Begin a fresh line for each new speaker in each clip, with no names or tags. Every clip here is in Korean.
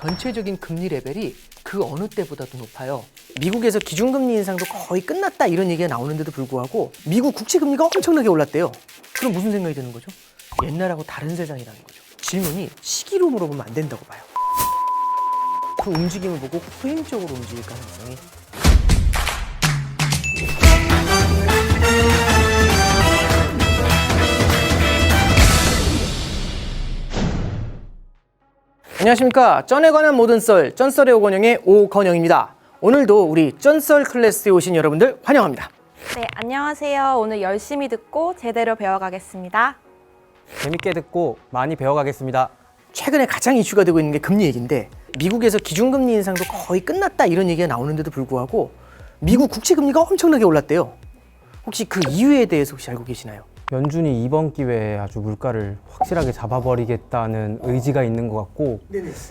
전체적인 금리 레벨이 그 어느 때보다도 높아요. 미국에서 기준금리 인상도 거의 끝났다 이런 얘기가 나오는데도 불구하고 미국 국채금리가 엄청나게 올랐대요. 그럼 무슨 생각이 드는 거죠? 옛날하고 다른 세상이라는 거죠. 질문이 시기로 물어보면 안 된다고 봐요. 그 움직임을 보고 후행적으로 움직일 가능성이. 안녕하십니까. 쩐에 관한 모든 썰, 쩐썰의 오건영의 오건영입니다. 오늘도 우리 쩐썰 클래스에 오신 여러분들 환영합니다.
네, 안녕하세요. 오늘 열심히 듣고 제대로 배워가겠습니다.
재밌게 듣고 많이 배워가겠습니다.
최근에 가장 이슈가 되고 있는 게 금리 얘기인데 미국에서 기준금리 인상도 거의 끝났다 이런 얘기가 나오는데도 불구하고 미국 국채금리가 엄청나게 올랐대요. 혹시 그 이유에 대해서 혹시 알고 계시나요?
연준이 이번 기회에 아주 물가를 확실하게 잡아버리겠다는 의지가 있는 것 같고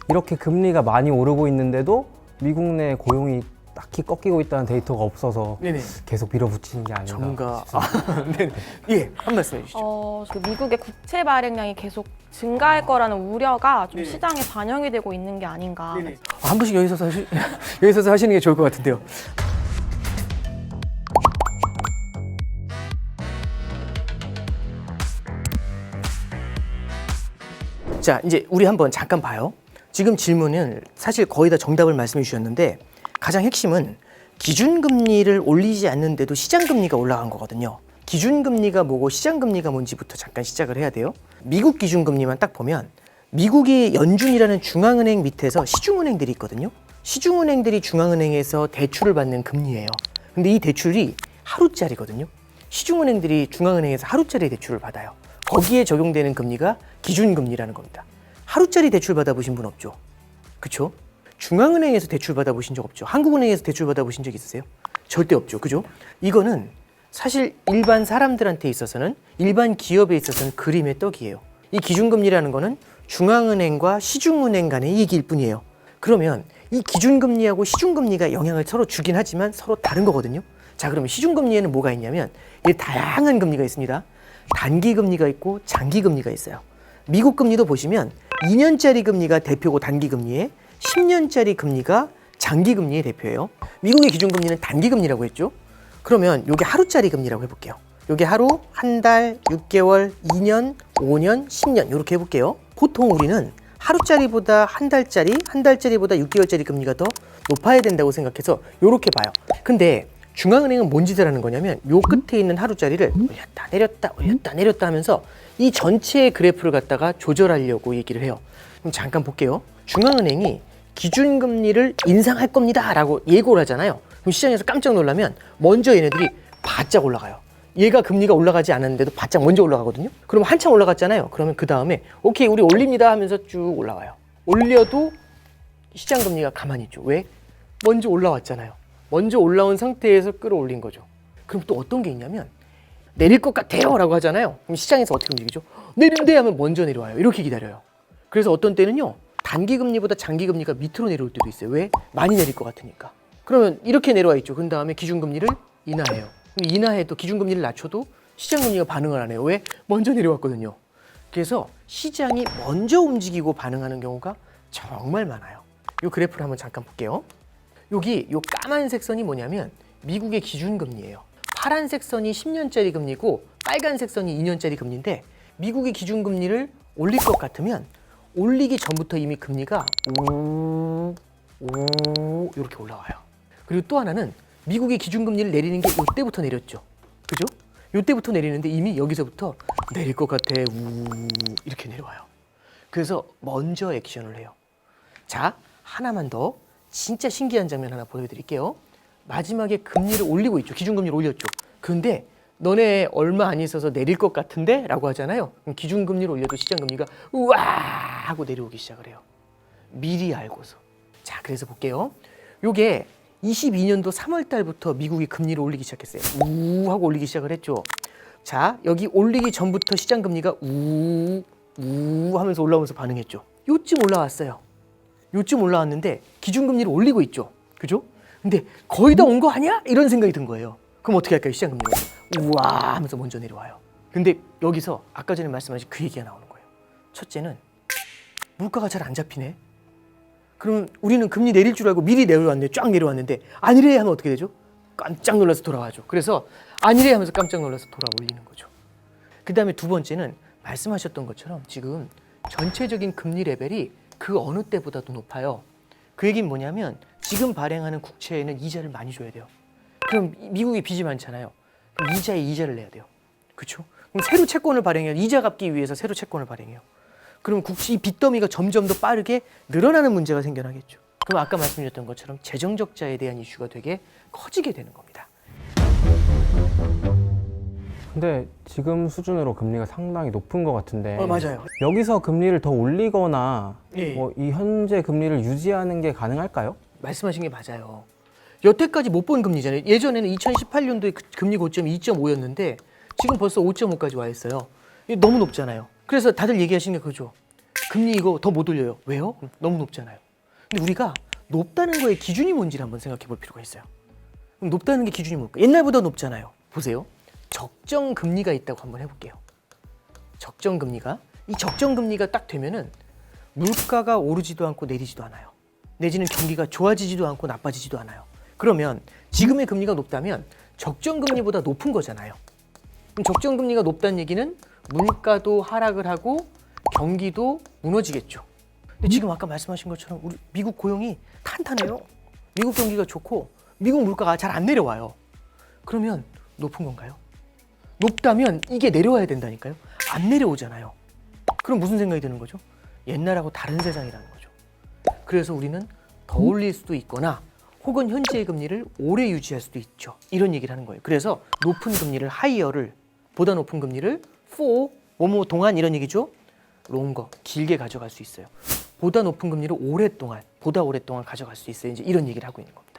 이렇게 금리가 많이 오르고 있는데도 미국 내 고용이 딱히 꺾이고 있다는 데이터가 없어서 계속 밀어붙이는 게 아닌가
전문가.
싶습니다.
네. 예, 한 말씀 해주시죠.
그 미국의 국채 발행량이 계속 증가할 거라는 우려가 좀 시장에 반영이 되고 있는 게 아닌가.
한 분씩 여기 서서 여기 서서 하시는 게 좋을 것 같은데요. 자, 이제 우리 한번 잠깐 봐요. 지금 질문은 사실 거의 다 정답을 말씀해 주셨는데 가장 핵심은 기준금리를 올리지 않는데도 시장금리가 올라간 거거든요. 기준금리가 뭐고 시장금리가 뭔지부터 잠깐 시작을 해야 돼요. 미국 기준금리만 딱 보면 미국이 연준이라는 중앙은행 밑에서 시중은행들이 있거든요. 시중은행들이 중앙은행에서 대출을 받는 금리예요. 근데 이 대출이 하루짜리거든요. 시중은행들이 중앙은행에서 하루짜리 대출을 받아요. 거기에 적용되는 금리가 기준금리라는 겁니다. 하루짜리 대출 받아보신 분 없죠? 그쵸? 중앙은행에서 대출 받아보신 적 없죠? 한국은행에서 대출 받아보신 적 있으세요? 절대 없죠. 그죠? 이거는 사실 일반 사람들한테 있어서는, 일반 기업에 있어서는 그림의 떡이에요. 이 기준금리라는 거는 중앙은행과 시중은행 간의 얘기일 뿐이에요. 그러면 이 기준금리하고 시중금리가 영향을 서로 주긴 하지만 서로 다른 거거든요. 자, 그러면 시중금리에는 뭐가 있냐면 이 다양한 금리가 있습니다. 단기금리가 있고 장기금리가 있어요. 미국 금리도 보시면 2년짜리 금리가 대표고 단기금리에 10년짜리 금리가 장기금리의 대표예요. 미국의 기준금리는 단기금리라고 했죠. 그러면 이게 하루짜리 금리라고 해볼게요. 이게 하루, 한 달, 6개월, 2년, 5년, 10년 이렇게 해볼게요. 보통 우리는 하루짜리보다 한 달짜리보다 6개월짜리 금리가 더 높아야 된다고 생각해서 이렇게 봐요. 근데 중앙은행은 뭔 짓을 하는 거냐면 요 끝에 있는 하루짜리를 올렸다 내렸다 올렸다 내렸다 하면서 이 전체의 그래프를 갖다가 조절하려고 얘기를 해요. 그럼 잠깐 볼게요. 중앙은행이 기준금리를 인상할 겁니다 라고 예고를 하잖아요. 그럼 시장에서 깜짝 놀라면 먼저 얘네들이 바짝 올라가요. 얘가 금리가 올라가지 않았는데도 바짝 먼저 올라가거든요. 그럼 한참 올라갔잖아요. 그러면 그 다음에 오케이 우리 올립니다 하면서 쭉 올라와요. 올려도 시장금리가 가만히 있죠. 왜? 먼저 올라왔잖아요. 먼저 올라온 상태에서 끌어올린 거죠. 그럼 또 어떤 게 있냐면 내릴 것 같아요 라고 하잖아요. 그럼 시장에서 어떻게 움직이죠? 내린대 하면 먼저 내려와요. 이렇게 기다려요. 그래서 어떤 때는요 단기금리보다 장기금리가 밑으로 내려올 때도 있어요. 왜? 많이 내릴 것 같으니까. 그러면 이렇게 내려와 있죠. 그 다음에 기준금리를 인하해요. 그럼 인하해도 기준금리를 낮춰도 시장금리가 반응을 안 해요. 왜? 먼저 내려왔거든요. 그래서 시장이 먼저 움직이고 반응하는 경우가 정말 많아요. 이 그래프를 한번 잠깐 볼게요. 여기 요 까만색 선이 뭐냐면 미국의 기준금리예요. 파란색 선이 10년짜리 금리고 빨간색 선이 2년짜리 금리인데 미국의 기준금리를 올릴 것 같으면 올리기 전부터 이미 금리가 이렇게 올라와요. 그리고 또 하나는 미국의 기준금리를 내리는 게 이때부터 내렸죠. 그죠? 이때부터 내리는데 이미 여기서부터 내릴 것 같아 이렇게 내려와요. 그래서 먼저 액션을 해요. 자, 하나만 더 진짜 신기한 장면 하나 보여드릴게요. 마지막에 금리를 올리고 있죠. 기준금리를 올렸죠. 그런데 너네 얼마 안 있어서 내릴 것 같은데? 라고 하잖아요. 그럼 기준금리를 올려도 시장금리가 우와 하고 내려오기 시작을 해요. 미리 알고서. 자, 그래서 볼게요. 요게 22년도 3월 달부터 미국이 금리를 올리기 시작했어요. 우 하고 올리기 시작을 했죠. 자, 여기 올리기 전부터 시장금리가 우 하면서 올라오면서 반응했죠. 요쯤 올라왔어요. 요쯤 올라왔는데 기준금리를 올리고 있죠. 그죠? 근데 거의 다 온 거 아니야? 이런 생각이 든 거예요. 그럼 어떻게 할까요? 시장금리가 우와 하면서 먼저 내려와요. 근데 여기서 아까 전에 말씀하신 그 얘기가 나오는 거예요. 첫째는 물가가 잘 안 잡히네. 그럼 우리는 금리 내릴 줄 알고 미리 내려왔는데 쫙 내려왔는데 아니래 하면 어떻게 되죠? 깜짝 놀라서 돌아와죠. 그래서 아니래 하면서 깜짝 놀라서 돌아 올리는 거죠. 그 다음에 두 번째는 말씀하셨던 것처럼 지금 전체적인 금리 레벨이 그 어느 때보다도 높아요. 그 얘기는 뭐냐면 지금 발행하는 국채에는 이자를 많이 줘야 돼요. 그럼 미국이 빚이 많잖아요. 그럼 이자에 이자를 내야 돼요. 그렇죠? 그럼 새로 채권을 발행해요. 이자 갚기 위해서 새로 채권을 발행해요. 그럼 이 빚더미가 점점 더 빠르게 늘어나는 문제가 생겨나겠죠. 그럼 아까 말씀드렸던 것처럼 재정 적자에 대한 이슈가 되게 커지게 되는 겁니다.
근데 지금 수준으로 금리가 상당히 높은 것 같은데
맞아요.
여기서 금리를 더 올리거나
예.
뭐 이 현재 금리를 유지하는 게 가능할까요?
말씀하신 게 맞아요. 여태까지 못 본 금리잖아요. 예전에는 2018년도에 금리 고점이 2.5였는데 지금 벌써 5.5까지 와 있어요. 이게 너무 높잖아요. 그래서 다들 얘기하시는 게 그거죠. 금리 이거 더 못 올려요. 왜요? 너무 높잖아요. 근데 우리가 높다는 거의 기준이 뭔지를 한번 생각해 볼 필요가 있어요. 그럼 높다는 게 기준이 뭘까? 옛날보다 높잖아요. 보세요. 적정 금리가 있다고 한번 해볼게요. 적정 금리가 이 적정 금리가 딱 되면은 물가가 오르지도 않고 내리지도 않아요. 내지는 경기가 좋아지지도 않고 나빠지지도 않아요. 그러면 지금의 금리가 높다면 적정 금리보다 높은 거잖아요. 그럼 적정 금리가 높다는 얘기는 물가도 하락을 하고 경기도 무너지겠죠. 근데 지금 아까 말씀하신 것처럼 우리 미국 고용이 탄탄해요. 미국 경기가 좋고 미국 물가가 잘 안 내려와요. 그러면 높은 건가요? 높다면 이게 내려와야 된다니까요. 안 내려오잖아요. 그럼 무슨 생각이 드는 거죠? 옛날하고 다른 세상이라는 거죠. 그래서 우리는 더 올릴 수도 있거나 혹은 현재의 금리를 오래 유지할 수도 있죠. 이런 얘기를 하는 거예요. 그래서 높은 금리를 하이어를 보다 높은 금리를 for 뭐뭐 동안 이런 얘기죠. 롱거 길게 가져갈 수 있어요. 보다 높은 금리를 오랫동안 보다 오랫동안 가져갈 수 있어요. 이제 이런 얘기를 하고 있는 겁니다.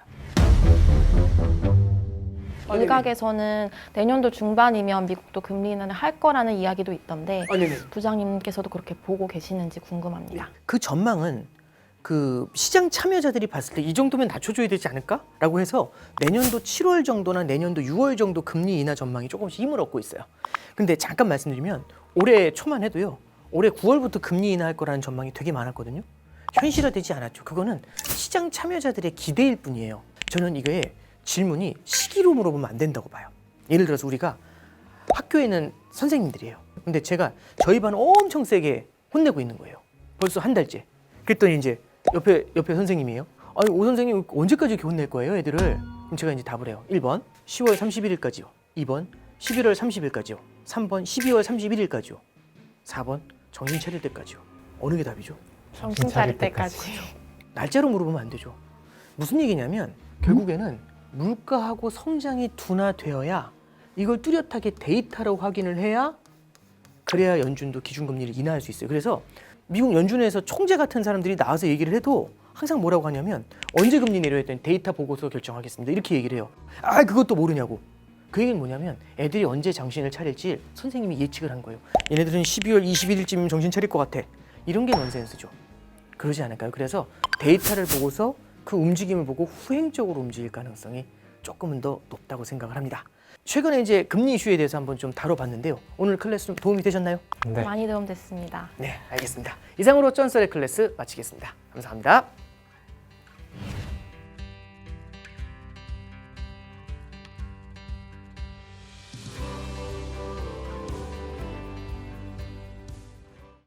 일각에서는 내년도 중반이면 미국도 금리 인하를 할 거라는 이야기도 있던데
네네.
부장님께서도 그렇게 보고 계시는지 궁금합니다.
그 전망은 그 시장 참여자들이 봤을 때 이 정도면 낮춰줘야 되지 않을까라고 해서 내년도 7월 정도나 내년도 6월 정도 금리 인하 전망이 조금씩 힘을 얻고 있어요. 근데 잠깐 말씀드리면 올해 초만 해도요. 올해 9월부터 금리 인하할 거라는 전망이 되게 많았거든요. 현실화되지 않았죠. 그거는 시장 참여자들의 기대일 뿐이에요. 저는 이게 질문이 시기로 물어보면 안 된다고 봐요. 예를 들어서 우리가 학교에 있는 선생님들이에요. 근데 제가 저희 반을 엄청 세게 혼내고 있는 거예요. 벌써 한 달째. 그랬더니 이제 옆에 선생님이에요. 아니, 오 선생님 언제까지 이렇게 혼낼 거예요, 애들을? 그럼 제가 이제 답을 해요. 1번 10월 31일까지요. 2번 11월 30일까지요. 3번 12월 31일까지요. 4번 정신 차릴 때까지요. 어느 게 답이죠?
정신 차릴 때까지.
날짜로 물어보면 안 되죠. 무슨 얘기냐면 결국에는 물가하고 성장이 둔화되어야 이걸 뚜렷하게 데이터로 확인을 해야 그래야 연준도 기준금리를 인하할 수 있어요. 그래서 미국 연준에서 총재 같은 사람들이 나와서 얘기를 해도 항상 뭐라고 하냐면 언제 금리 내려야 했더니 데이터 보고서 결정하겠습니다. 이렇게 얘기를 해요. 아, 그것도 모르냐고. 그 얘기는 뭐냐면 애들이 언제 정신을 차릴지 선생님이 예측을 한 거예요. 얘네들은 12월 21일쯤이면 정신 차릴 것 같아. 이런 게 넌센스죠. 그러지 않을까요? 그래서 데이터를 보고서 그 움직임을 보고 후행적으로 움직일 가능성이 조금은 더 높다고 생각을 합니다. 최근에 이제 금리 이슈에 대해서 한번 좀 다뤄봤는데요. 오늘 클래스 좀 도움이 되셨나요?
네.
많이 도움됐습니다.
네, 알겠습니다. 이상으로 쩐썰의 클래스 마치겠습니다. 감사합니다.